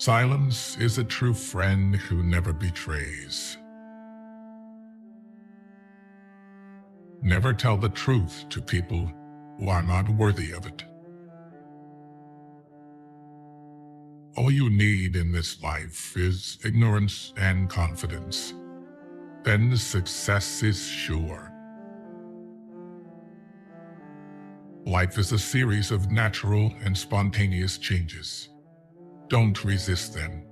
Silence is a true friend who never betrays. Never tell the truth to people who are not worthy of it. All you need in this life is ignorance and confidence. Then success is sure. Life is a series of natural and spontaneous changes. Don't resist them.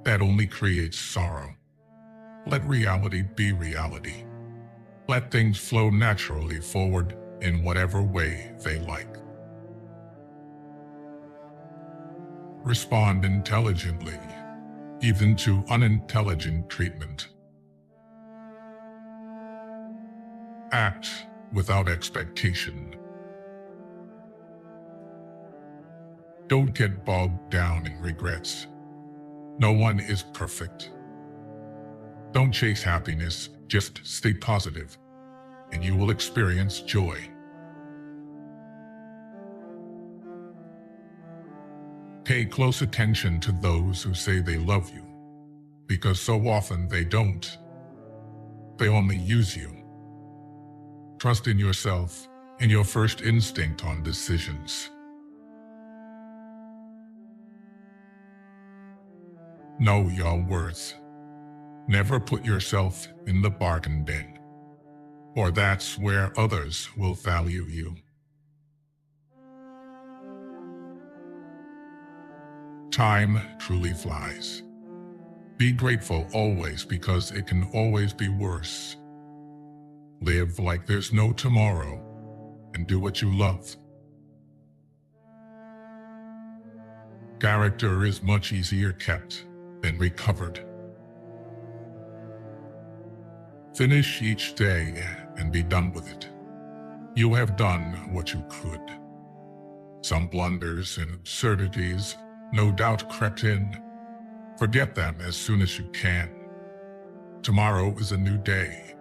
That only creates sorrow. Let reality be reality. Let things flow naturally forward in whatever way they like. Respond intelligently, even to unintelligent treatment. Act without expectation. Don't get bogged down in regrets. No one is perfect. Don't chase happiness, just stay positive, and you will experience joy. Pay close attention to those who say they love you, because so often they don't. They only use you. Trust in yourself and your first instinct on decisions. Know your worth. Never put yourself in the bargain bin, for that's where others will value you. Time truly flies. Be grateful always, because it can always be worse. Live like there's no tomorrow and do what you love. Character is much easier kept than recovered. Finish each day and be done with it. You have done what you could. Some blunders and absurdities no doubt crept in. Forget them as soon as you can. Tomorrow is a new day.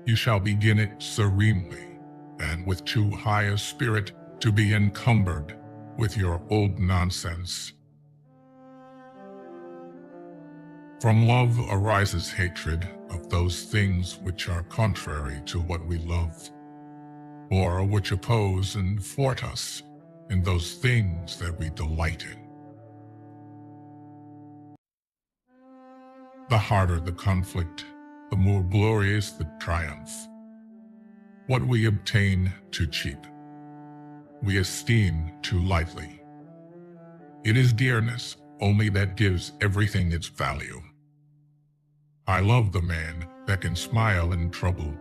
You shall begin it serenely and with too high a spirit to be encumbered with your old nonsense. From love arises hatred of those things which are contrary to what we love, or which oppose and thwart us in those things that we delight in. The harder the conflict, the more glorious the triumph. What we obtain too cheap, we esteem too lightly. It is dearness only that gives everything its value. I love the man that can smile in trouble,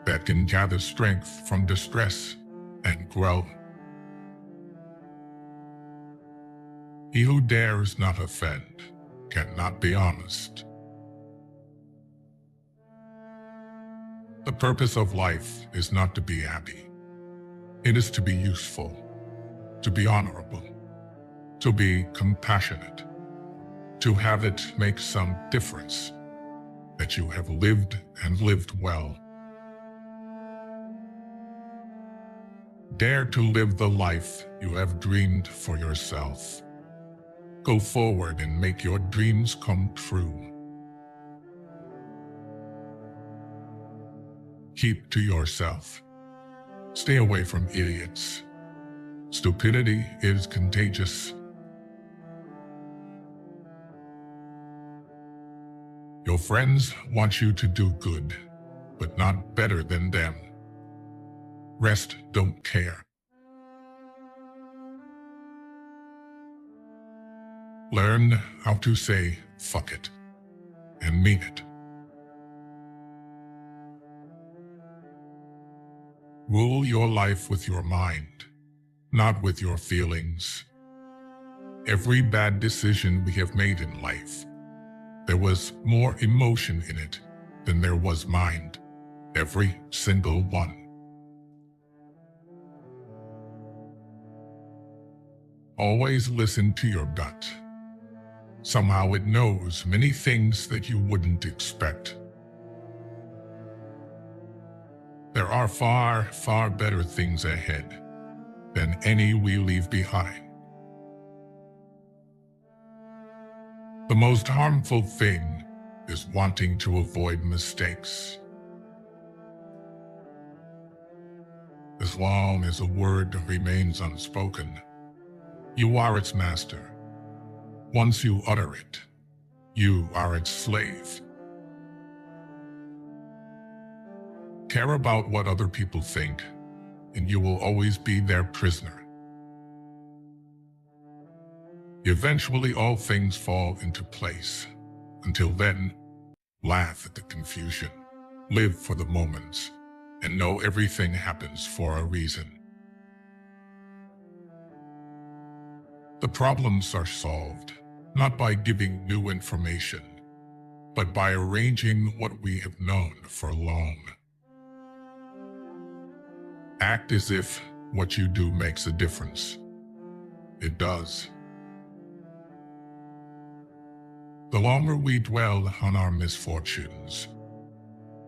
that can gather strength from distress and grow. He who dares not offend cannot be honest. The purpose of life is not to be happy. It is to be useful, to be honorable, to be compassionate, to have it make some difference, that you have lived and lived well. Dare to live the life you have dreamed for yourself. Go forward and make your dreams come true. Keep to yourself. Stay away from idiots. Stupidity is contagious. Your friends want you to do good, but not better than them. Rest don't care. Learn how to say fuck it and mean it. Rule your life with your mind, not with your feelings. Every bad decision we have made in life, there was more emotion in it than there was mind. Every single one. Always listen to your gut. Somehow it knows many things that you wouldn't expect. There are far, far better things ahead than any we leave behind. The most harmful thing is wanting to avoid mistakes. As long as a word remains unspoken, you are its master. Once you utter it, you are its slave. Care about what other people think, and you will always be their prisoner. Eventually, all things fall into place. Until then, laugh at the confusion, live for the moments, and know everything happens for a reason. The problems are solved, not by giving new information, but by arranging what we have known for long. Act as if what you do makes a difference. It does. The longer we dwell on our misfortunes,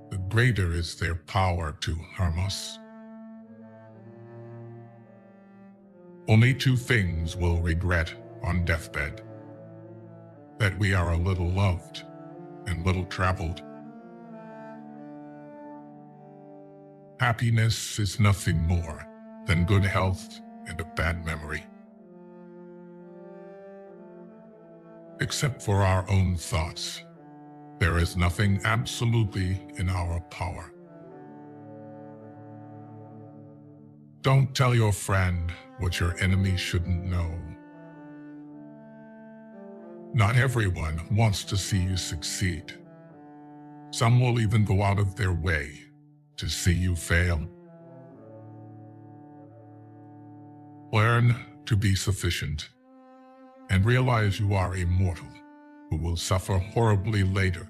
the greater is their power to harm us. Only two things we'll regret on deathbed: that we are a little loved and little traveled. Happiness is nothing more than good health and a bad memory. Except for our own thoughts, there is nothing absolutely in our power. Don't tell your friend what your enemy shouldn't know. Not everyone wants to see you succeed. Some will even go out of their way to see you fail. Learn to be sufficient and realize you are a mortal who will suffer horribly later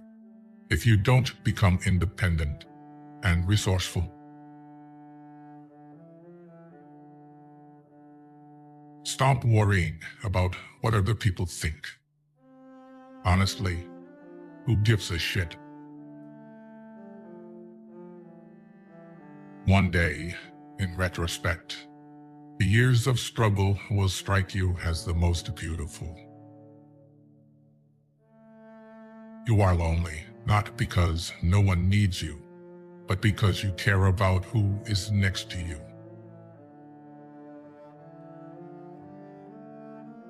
if you don't become independent and resourceful. Stop worrying about what other people think. Honestly, who gives a shit? One day, in retrospect, the years of struggle will strike you as the most beautiful. You are lonely, not because no one needs you, but because you care about who is next to you.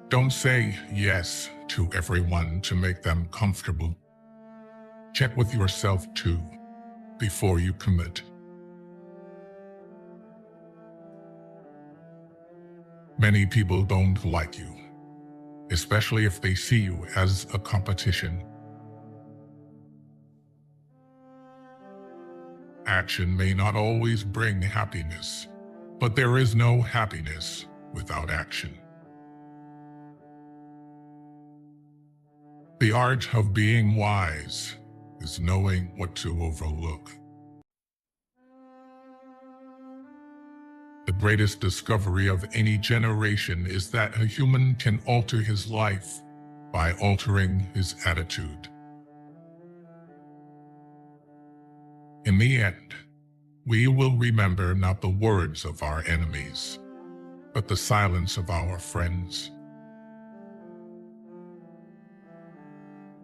Don't say yes to everyone to make them comfortable. Check with yourself too, before you commit. Many people don't like you, especially if they see you as a competition. Action may not always bring happiness, but there is no happiness without action. The art of being wise is knowing what to overlook. The greatest discovery of any generation is that a human can alter his life by altering his attitude. In the end, we will remember not the words of our enemies, but the silence of our friends.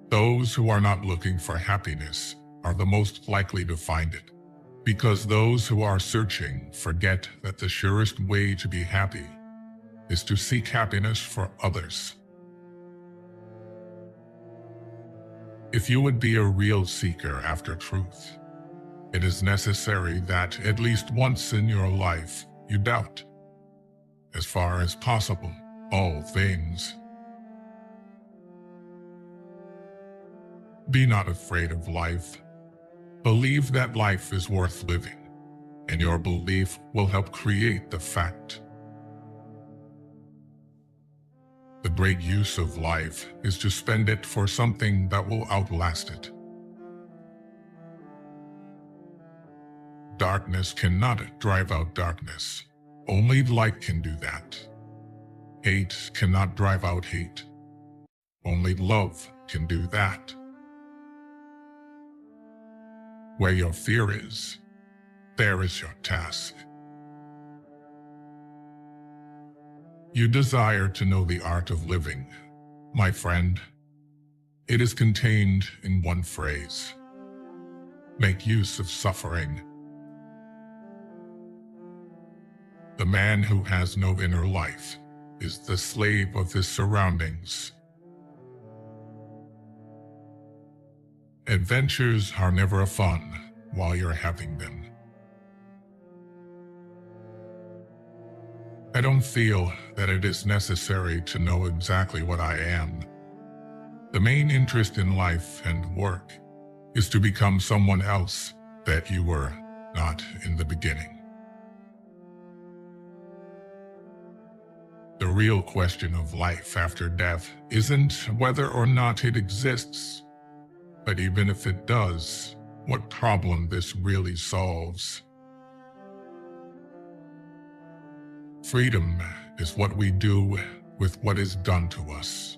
Those who are not looking for happiness are the most likely to find it, because those who are searching forget that the surest way to be happy is to seek happiness for others. If you would be a real seeker after truth, it is necessary that at least once in your life you doubt, as far as possible, all things. Be not afraid of life. Believe that life is worth living, and your belief will help create the fact. The great use of life is to spend it for something that will outlast it. Darkness cannot drive out darkness. Only light can do that. Hate cannot drive out hate. Only love can do that. Where your fear is, there is your task. You desire to know the art of living, my friend. It is contained in one phrase: make use of suffering. The man who has no inner life is the slave of his surroundings. Adventures are never fun while you're having them. I don't feel that it is necessary to know exactly what I am. The main interest in life and work is to become someone else that you were not in the beginning. The real question of life after death isn't whether or not it exists, but even if it does, what problem this really solves. Freedom is what we do with what is done to us.